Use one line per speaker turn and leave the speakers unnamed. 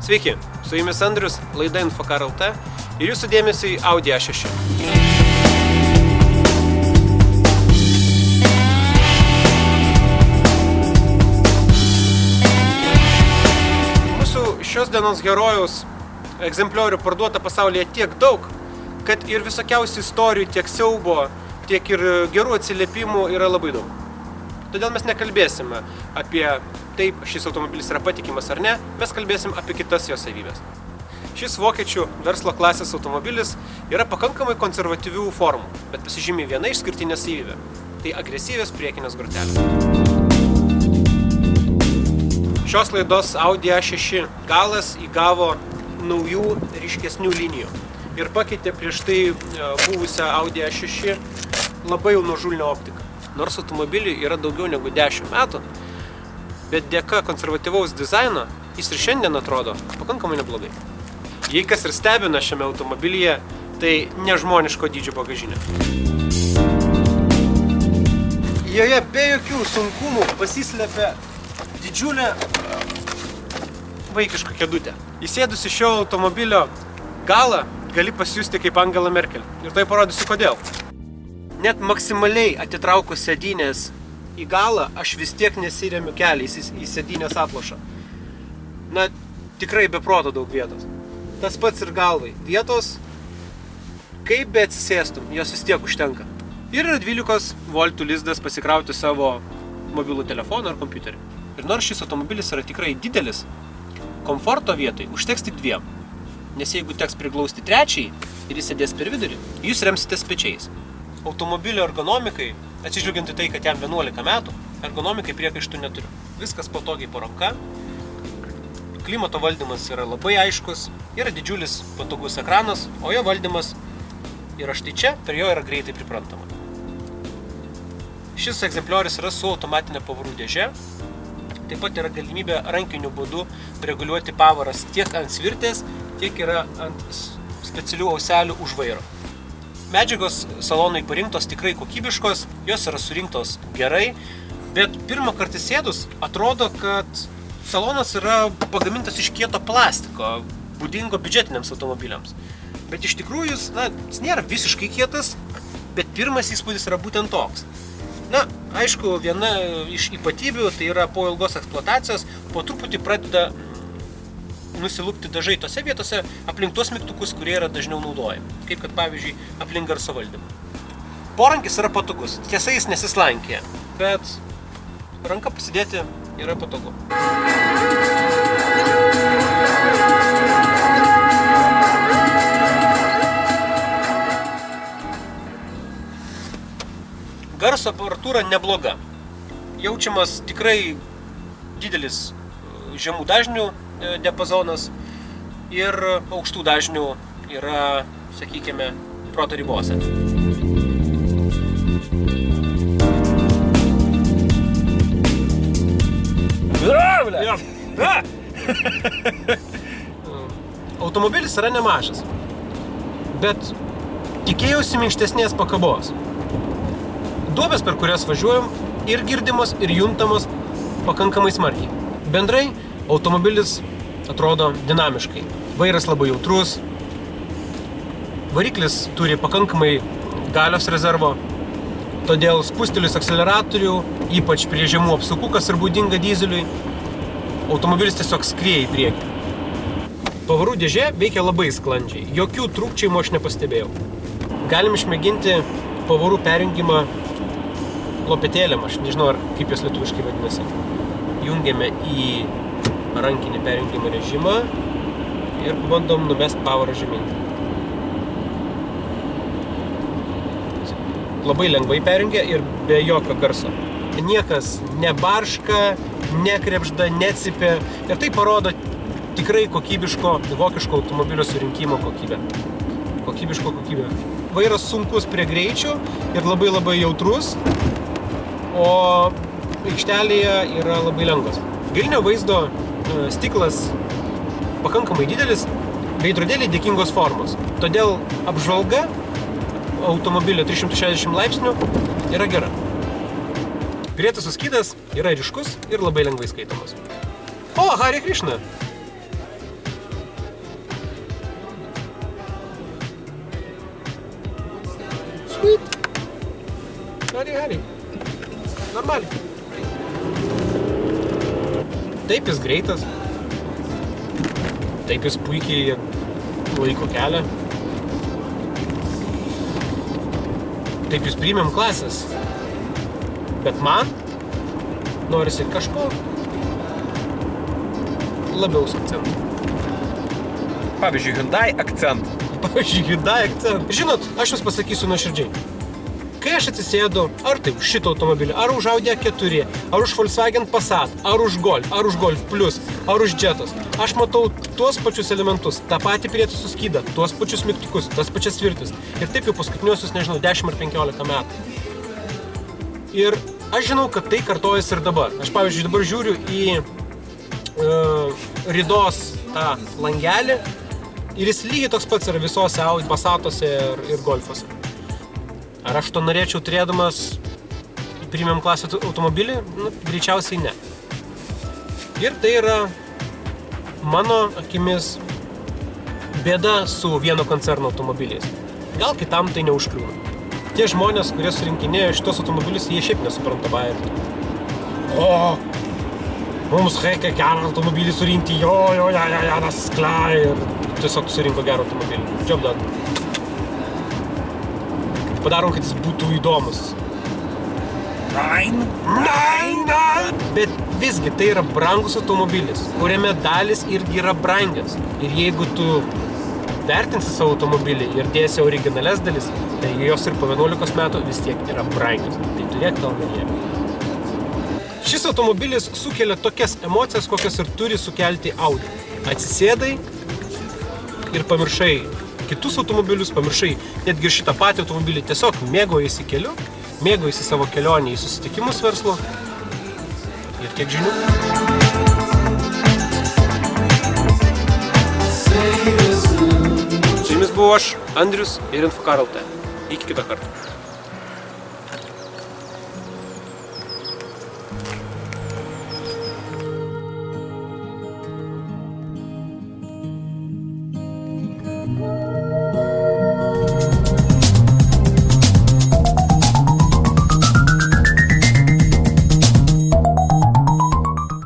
Sveiki, su jumis Andrius, laida Infokar LT ir jūsų dėmesiui Audi A6. Mūsų šios dienos herojaus egzempliorių parduota pasaulyje tiek daug, kad ir visokiausių istorijų, tiek siaubo, tiek ir gerų atsiliepimų yra labai daug. Todėl mes nekalbėsime apie taip, šis automobilis yra patikimas ar ne, mes kalbėsim apie kitas jo savybės. Šis vokiečių verslo klasės automobilis yra pakankamai konservatyvių formų, bet pasižymi viena išskirtinė savybė – tai agresyvios priekinės grotelės. Šios laidos Audi A6 galas įgavo naujų ryškesnių linijų ir pakeitė prieš tai buvusią Audi A6 labai jau nuožulnią optiką. Nors automobiliui yra daugiau negu 10 metų, bet dėka konservatyvaus dizaino jis ir šiandien atrodo pakankamai neblogai. Jei kas ir stebina šiame automobilyje, tai nežmoniško dydžio bagažinė. Joje be jokių sunkumų pasislepia didžiulė vaikiška kėdutė. Įsėdus į šio automobilio galą gali pasijusti kaip Angela Merkel. Ir tai parodysiu kodėl. Net maksimaliai atitraukus sėdynės į galą, aš vis tiek nesiremiu keliais į sėdynės atlošą. Na, tikrai be proto daug vietos. Tas pats ir galvai. Vietos, kaip be atsisėstum, jos vis tiek užtenka. Ir yra 12 voltų lizdas pasikrauti savo mobilų telefoną ar kompiuterį. Ir nors šis automobilis yra tikrai didelis, komforto vietoj užteks tik 2. Nes jeigu teks priglausti trečiai ir jis sėdės per vidurį, jūs remsitės pečiais. Automobilio ergonomikai, atsižvelgiant į tai, kad jam 11 metų, ergonomikai priekaištų neturiu. Viskas patogiai po ranka, klimato valdymas yra labai aiškus, yra didžiulis patogus ekranas, o jo valdymas yra štai čia, per jo yra greitai priprantama. Šis egzempliorius yra su automatinė pavarų dėže, taip pat yra galimybė rankiniu būdu reguliuoti pavaras tiek ant svirtės, tiek yra ant specialių auselių už vairo. Medžiagos salonai parinktos tikrai kokybiškos, jos yra surinktos gerai, bet pirmą kartą sėdus atrodo, kad salonas yra pagamintas iš kieto plastiko, būdingo biudžetiniams automobiliams. Bet iš tikrųjų jis nėra visiškai kietas, bet pirmas įspūdis yra būtent toks. Na, aišku, viena iš ypatybių tai yra po ilgos eksploatacijos, po truputį pradeda nusilupti dažai tose vietose aplink tuos mygtukus, kurie yra dažniau naudojami. Kaip kad, pavyzdžiui, aplink garso valdymą. Porankis yra patogus. Tiesa, jis nesislankėja, bet ranką pasidėti yra patogu. Garso aparatūra nebloga. Jaučiamas tikrai didelis žemų dažnių diapazonas ir aukštų dažnių yra, sakykime, proto ribose. Automobilis yra nemažas, bet tikėjausi minkštesnės pakabos. Duobės, per kurias važiuojam, ir girdimos, ir juntamos pakankamai smarkiai. Bendrai, automobilis atrodo dinamiškai. Vairas labai jautrus, variklis turi pakankamai galios rezervo, todėl spustelius akceleratorių, ypač prie žemų apsukų, kas ir būdinga dyzeliui, automobilis tiesiog skrieja į priekį. Pavarų dėžė veikia labai sklandžiai, jokių trūkčiojimų aš nepastebėjau. Galim išmėginti pavarų perjungimą lopetėlėm, aš nežinau, kaip jos lietuviškai vadinasi. Jungiame į rankinį perjungimo režimą ir bandom numest pavarą žemyn. Labai lengvai perjungia ir be jokio garso. Niekas nebarška, nekrebžda, necypia ir tai parodo tikrai kokybiško vokiško automobilio surinkimo kokybę. Kokybiško kokybę. Vairas sunkus prie greičių ir labai jautrus, o aikštelėje yra labai lengvas. Galinio vaizdo stiklas pakankamai didelis, veidrodėliai dėkingos formos. Todėl apžvalga automobilio 360 laipsnių yra gera. Prietaisų skydas yra ryškus ir labai lengvai skaitomas. O, Hare Krishna! Gerai. Normaliai. Taip jis greitas. Taip jis puikiai laiko kelią. Taip jis premium klasės. Bet man norisi kažko labiau su akcentu.
Pavyzdžiui, Hyundai Accent.
Žinot, aš jums pasakysiu nuoširdžiai. Kai aš atsisėdu, ar tai už šitą automobilį, ar už Audi A4, ar už Volkswagen Passat, ar už Golf, ar už Golf Plus, ar už Jetos, aš matau tuos pačius elementus, tą patį prietaisų skydą, tuos pačius mygtukus, tas pačias svirtis. Ir taip jau paskutiniuosius, 10 ar 15 metų. Ir aš žinau, kad tai kartojasi ir dabar. Aš, pavyzdžiui, dabar žiūriu į ridos tą langelį ir jis lygiai toks pats yra visose Audi Passatuose ir Golfuose. Ar aš to norėčiau turėdamas premium klasės automobilį? Greičiausiai ne. Ir tai yra mano akimis bėda su vieno koncerno automobiliais. Gal kitam tai neužkliūna. Tie žmonės, kurie surinkinėjo šitos automobilius, jie šiaip nesupranta bairių. Mums reikia gerą automobilį surinkti, das klar. Ir tiesiog surinko gerą automobilį. Job done. Padarom, kad jis būtų įdomus. Nein! Bet visgi tai yra brangus automobilis, kuriame dalis irgi yra brangios. Ir jeigu tu vertinsi savo automobilį ir dėsi originales dalis, tai jos ir po 11 metų vis tiek yra brangios. Tai turėk tą omenyje. Šis automobilis sukelia tokias emocijas, kokias ir turi sukelti Audi. Atsisėdai ir pamiršai kitus automobilius, pamiršai netgi ir šitą patį automobilį, tiesiog mėgaujasi keliu, mėgaujasi savo kelionį į susitikimus verslo ir tiek žinių. Su jumis buvau aš, Andrius ir Infokar.lt. Iki kito karto.